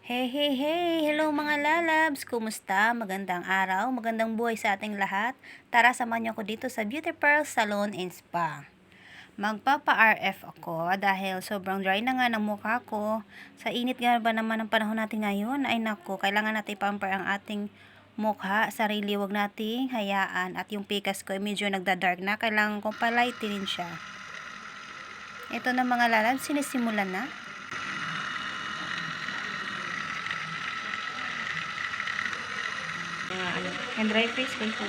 Hey, hey, hey! Hello mga lalabs! Kumusta? Magandang araw, magandang buhay sa ating lahat. Tara, samahan niyo ako dito sa Beauty Pearl Salon and Spa. Magpapa-RF ako dahil sobrang dry na nga ng mukha ko. Sa init nga ba naman ng panahon natin ngayon? Ay nako, kailangan natin pamper ang ating mukha, sarili, wag nating hayaan. At yung pikas ko ay medyo nagda-dark na, kailangan kong palaitinin siya. Ito na mga lalabs, sinisimulan na. Yung dry face ko ito.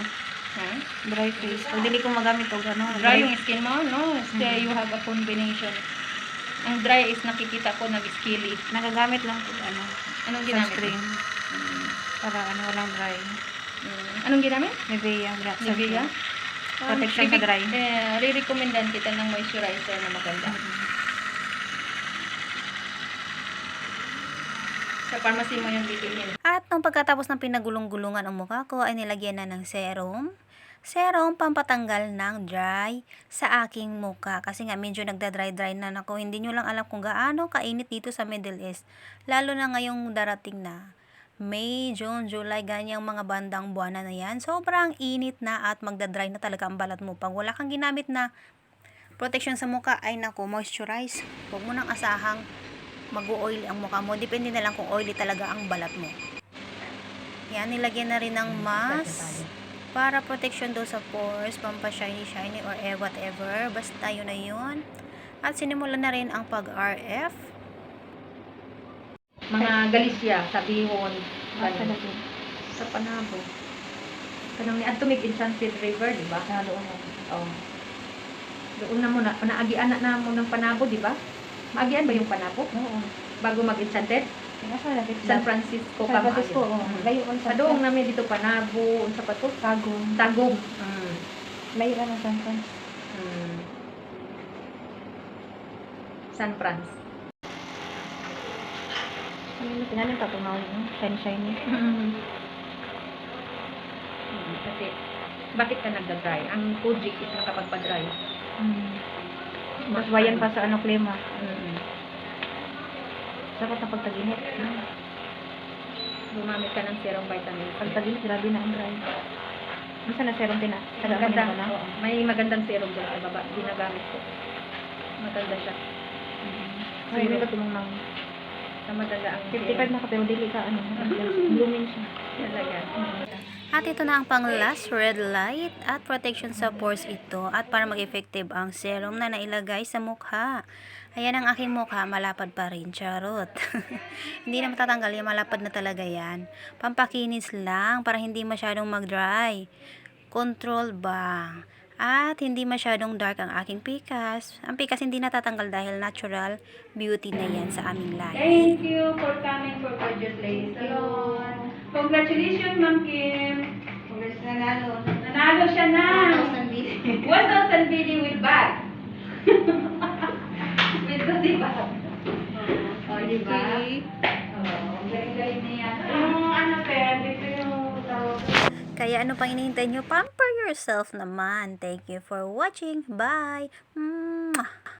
Huh? Dry face. Pag dili ko magamit o gano'n. Dry yung skin mo? No. You have a combination. Ang dry is nakikita ko nag-skilly. Nagagamit lang ko Anong ginamit? sunscreen. Para walang dry. Anong ginamit? Nivea. Nivea? Protection sa dry. Re-recommendan kita ng moisturizer na maganda. Sa pharmacy mo yung bibilhin. At nung pagkatapos ng pinagulong-gulungan ang mukha ko, ay nilagyan na ng serum. Serum pampatanggal ng dry sa aking mukha. Kasi nga medyo nagda-dry-dry na ako. Hindi nyo lang alam kung gaano kainit dito sa Middle East. Lalo na ngayong darating na May, June, July, ganyang mga bandang buwan na yan. Sobrang init na at magda-dry na talaga ang balat mo. Pag wala kang ginamit na protection sa mukha, ay nako, moisturize. Huwag mo nang asahang mag-oily ang mukha mo. Depende na lang kung oily talaga ang balat mo. Yan, nilagyan na rin ng mask para protection daw sa pores, pampa-shiny or whatever. Basta yun na yun. At sinimulan na rin ang pag-RF. Mga Galicia, Sabihon, sa Panabo. Kanang ni Atomik Enchanted River, di ba? Doon na. Oh. Doon na muna. Panaagian na mo ng Panabo, di ba? Maagian ba yung Panabo? Oo. Bago mag-Enchanted? San Francisco San Francisco, layo on sa doong namin dito Panabo, unsa pa to? Tagum. Tagum. Layo ra ng San Francisco. San Franz. Ano yung pinanin ka tumaw yun? Shiny. Kasi bakit ka nagda-dry? Ang Kojic is nakapagpa-dry. Mas bayan pa sa klima. Dapat na pagtaginit. Gumamit ka ng serum vitamin C. Pagtaginit, grabe na ang dry. Masa na serum din na? Magandang, may magandang serum doon sa baba. Ginagamit ko. Maganda siya. Ay, may katulong ng Sa maganda ang 55 na ka pero dili ka blooming siya. Talaga. At ito na ang pang last red light at protection sa pores ito. At para mag-effective ang serum na nailagay sa mukha. Ayan ang aking mukha, malapad pa rin. Charot. Hindi na matatanggal yan, malapad na talaga yan. Pampakinis lang para hindi masyadong mag-dry. Control ba? At hindi masyadong dark ang aking pikas. Ang pikas hindi natatanggal dahil natural beauty na yan sa aming lahi. Thank you for coming for Gorgeous Ladies Salon. Congratulations, Ma'am Kim. Nanalo siya na. 1,000 BD with bag. With the bag. O, di ba? Galing-galing niya. Dito yung tawag. Kaya ano pang hinihintay nyo? Pamper yourself naman. Thank you for watching. Bye! Mwah!